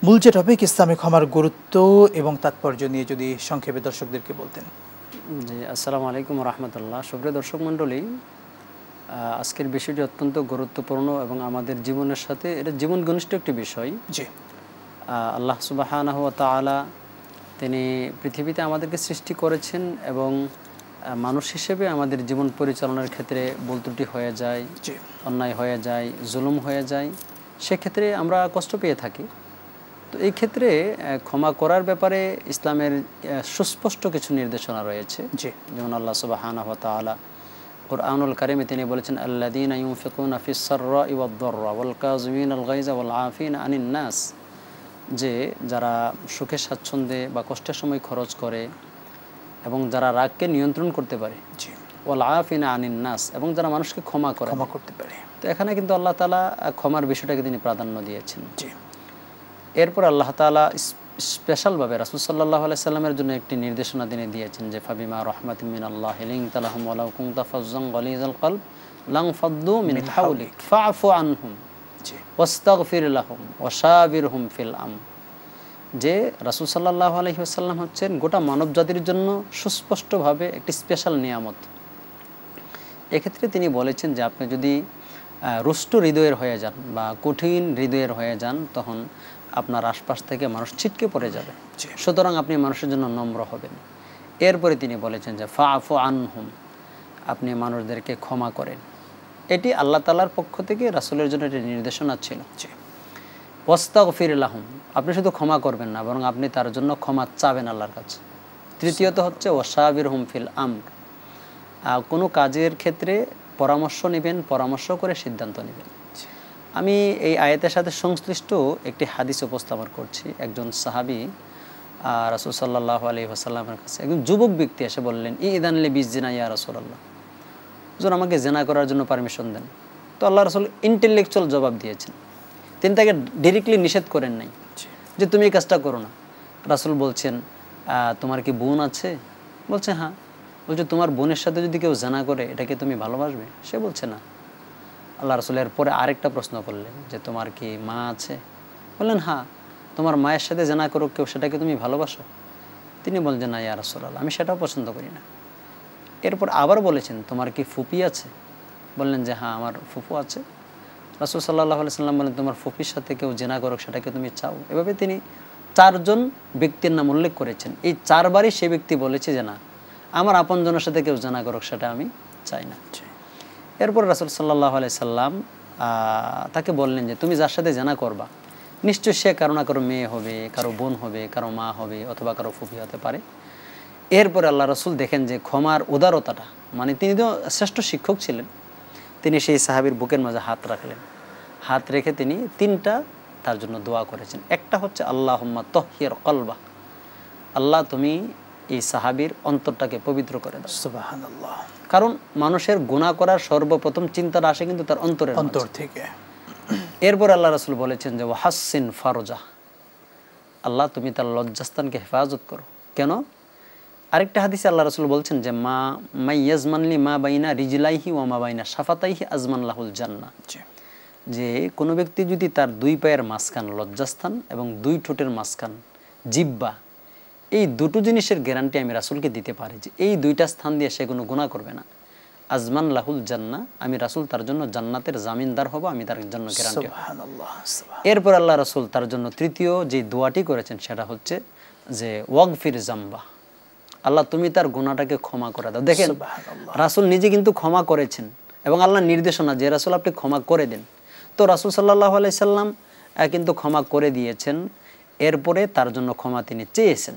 মূল যে টপিক ইসলামে ক্ষমার গুরুত্ব এবং তাৎপর্য নিয়ে যদি সংক্ষেপে দর্শকদেরকে বলতেন। জি, আসসালামু আলাইকুম রাহমাতুল্লাহ। সুপ্রিয় দর্শক মণ্ডলী, আজকের বিষয়টি অত্যন্ত গুরুত্বপূর্ণ এবং আমাদের জীবনের সাথে এটা জীবন ঘনিষ্ঠ একটি বিষয়। জি, আল্লাহ সুবহানাহু ওয়া তাআলা তিনি পৃথিবীতে আমাদেরকে সৃষ্টি করেছেন এবং মানুষ হিসেবে আমাদের জীবন পরিচালনার ক্ষেত্রে ভুল ত্রুটি হয়ে যায়, জি, অন্যায় হয়ে যায়, জুলুম হয়ে যায়, সেক্ষেত্রে আমরা কষ্ট পেয়ে থাকি। তো এই ক্ষেত্রে ক্ষমা করার ব্যাপারে ইসলামের সুস্পষ্ট কিছু নির্দেশনা রয়েছে। জি, যেমন আল্লাহ সুবহানাহু ওয়া তাআলা কুরআনুল কারীমে তিনি বলেছেন, আল্লাযীনা ইউনফিকুনা ফিস সাররাই ওয়াদ দাররা ওয়াল কাযিমিনাল গায়যা ওয়াল আফিনা আনিন নাস, যে যারা সুখে স্বাচ্ছন্দ্যে বা কষ্টের সময় খরচ করে এবং যারা রাগকে নিয়ন্ত্রণ করতে পারে, জি, ওয়াল আফিনা আনিন নাস, এবং যারা মানুষকে ক্ষমা করতে পারে। তো এখানে কিন্তু আল্লাহ তাআলা ক্ষমার বিষয়টাকে তিনি প্রাধান্য দিয়েছেন। জি, এরপর আল্লাহ তাআলা স্পেশালভাবে রাসূল সাল্লাল্লাহু আলাইহি সাল্লামের জন্য একটি নির্দেশনা তিনি দিয়েছেন যে ফাবিমা রাহমাতিন মিনাল্লাহি লিনতা লাহুম ওয়ালাউ কুনতা ফাজ্জান গালিযাল কলব লাং ফাদ্দু মিন হাওলিক ফাআফু আনহুম জি, ওয়াস্তাগফির লাহুম ওয়াশাবিরহুম ফিল আমর। যে রাসূল সাল্লাল্লাহু আলাইহি ওয়াসাল্লাম হচ্ছেন গোটা মানব জাতির জন্য সুস্পষ্টভাবে একটি স্পেশাল নিয়ামত। এক্ষেত্রে তিনি বলেছেন যে আপনি যদি রুষ্ট হৃদয়ের হয়ে যান বা কঠিন হৃদয়ের হয়ে যান, তখন আপনার আশপাশ থেকে মানুষ ছিটকে পড়ে যাবে। সুতরাং আপনি মানুষের জন্য নম্র হবেন। এরপরে তিনি বলেছেন যে ফাআফু আনহুম, আপনি মানুষদেরকে ক্ষমা করেন। এটি আল্লাহ তাআলার পক্ষ থেকে রাসূলের জন্য একটি নির্দেশনা ছিল। ওয়াস্তাগফির লাহুম, আপনি শুধু ক্ষমা করবেন না, বরং আপনি তার জন্য ক্ষমা চাবেন আল্লাহর কাছে। তৃতীয়ত হচ্ছে ওয়াশাবিরহুম ফিল আমর, কোনো কাজের ক্ষেত্রে পরামর্শ নেবেন, পরামর্শ করে সিদ্ধান্ত নেবেন। আমি এই আয়াতের সাথে সংশ্লিষ্ট একটি হাদিস উপস্থাপন করছি। একজন সাহাবী রাসূল সাল্লাল্লাহু আলাইহি ওয়াসাল্লামের কাছে একজন যুবক ব্যক্তি এসে বললেন, ইদান লি বিজ্জিনা ইয়া রাসূলুল্লাহ, হুজুর আমাকে জেনা করার জন্য পারমিশন দেন। তো আল্লাহ রাসূল ইন্টেলেকচুয়াল জবাব দিয়েছেন। তিনি তাকে ডাইরেক্টলি নিষেধ করেন নাই যে তুমি এই কাজটা করো না। রাসূল বলছেন, তোমার কি বোন আছে? বলছে হ্যাঁ। বলছে তোমার বোনের সাথে যদি কেউ জেনা করে, এটাকে তুমি ভালোবাসবে? সে বলছে না। আল্লাহ রাসূলের পরে আরেকটা প্রশ্ন করলেন যে তোমার কি মা আছে? বললেন হ্যাঁ। তোমার মায়ের সাথে জেনা করুক কেউ, সেটাকে তুমি ভালোবাসো? তিনি বলছেন না ইয়া রাসূলুল্লাহ, আমি সেটাও পছন্দ করি না। এরপর আবার বলেছেন, তোমার কি ফুপি আছে? বললেন যে হ্যাঁ, আমার ফুফু আছে। রাসূল সাল্লাল্লাহু আলাইহি সাল্লাম বলেন, তোমার ফুপির সাথে কেউ জেনা করুক, সেটাকে তুমি চাও? এভাবে তিনি 4 জন ব্যক্তির নাম উল্লেখ করেছেন। এই 4 বারই সে ব্যক্তি বলেছে যে না, আমার আপনজনের সাথে কেউ জেনা করুক, সেটা আমি চাই না। এরপর রাসূল সাল্লাল্লাহু আলাইহি সাল্লাম তাকে বললেন যে তুমি যার সাথে জেনা করবা, নিশ্চয় সে কারো না কারো মেয়ে হবে, কারো বোন হবে, কারো মা হবে, অথবা কারো ফুফি হতে পারে। এরপরে আল্লাহ রাসূল দেখেন যে ক্ষমার উদারতাটা, মানে তিনি তো শ্রেষ্ঠ শিক্ষক ছিলেন, তিনি সেই সাহাবীর বুকের মাঝে হাত রাখলেন। হাত রেখে তিনি 3টা তার জন্য দোয়া করেছেন। একটা হচ্ছে আল্লাহুম্মা তাহহির কলবা, আল্লাহ তুমি এই সাহাবীর অন্তরটাকে পবিত্র করে দাও। সুবহানাল্লাহ। কারণ মানুষের গুনাহ করার সর্বপ্রথম চিন্তাটা আসে কিন্তু তার অন্তর থেকে। এরপর আল্লাহ রাসূল বলেছেন যে ওয়াহাসসিন ফারজা, আল্লাহ তুমি তার লজ্জাস্থানকে হেফাজত করো। কেন? আরেকটা হাদিসে আল্লাহ রাসূল বলছেন যে মা মাইয়াজমানলি মা বাইনা রিজলাইহি ওয়া মা বাইনা শাফাতাইহি আজমান লাহুল জান্নাহ, যে কোনো ব্যক্তি যদি তার 2 পায়ের মাঝখান লজ্জাস্থান এবং 2 ঠোঁটের মাঝখান জিহ্বা, এই দুটো জিনিসের গ্যারান্টি আমি রাসূলকে দিতে পারি যে এই 2টা স্থান দিয়ে সে কোনো গুনাহ করবে না, আজমান লাহুল জান্নাহ, আমি রাসূল তার জন্য জান্নাতের জামিনদার হব, আমি তার জন্য গ্যারান্টি। সুবহানাল্লাহ। এরপর আল্লাহ রাসূল তার জন্য তৃতীয় যে দোয়াটি করেছেন সেটা হচ্ছে যে ওয়াগফির জামবা, আল্লাহ তুমি তার গুনাহটাকে ক্ষমা করে দাও। দেখেন রাসূল নিজে কিন্তু ক্ষমা করেছেন এবং আল্লাহর নির্দেশনা যে রাসূল আপনি ক্ষমা করে দেন। তো রাসূল সাল্লাল্লাহু আলাইহি সাল্লাম কিন্তু ক্ষমা করে দিয়েছেন। এরপরে তার জন্য ক্ষমা তিনি চেয়েছেন।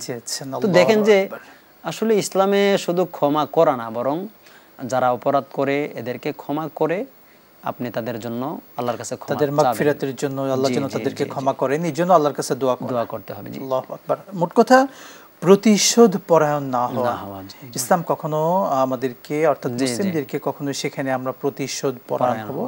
তো দেখেন যে আসলে ইসলামে শুধু ক্ষমা করা না, বরং যারা অপরাধ করে এদেরকে ক্ষমা করে আপনি তাদের জন্য আল্লাহর কাছে ক্ষমা, তাদের মাগফিরাতের জন্য আল্লাহ যেন তাদেরকে ক্ষমা করেন, এই জন্য আল্লাহর কাছে দোয়া করতে হবে। আল্লাহু আকবার। মোট কথা প্রতিশোধ পরায়ণ না হওয়া। ইসলাম কখনো আমাদেরকে অর্থাৎ মুসলিমদেরকে কখনো সেখানে আমরা প্রতিশোধ পরায়ণ হব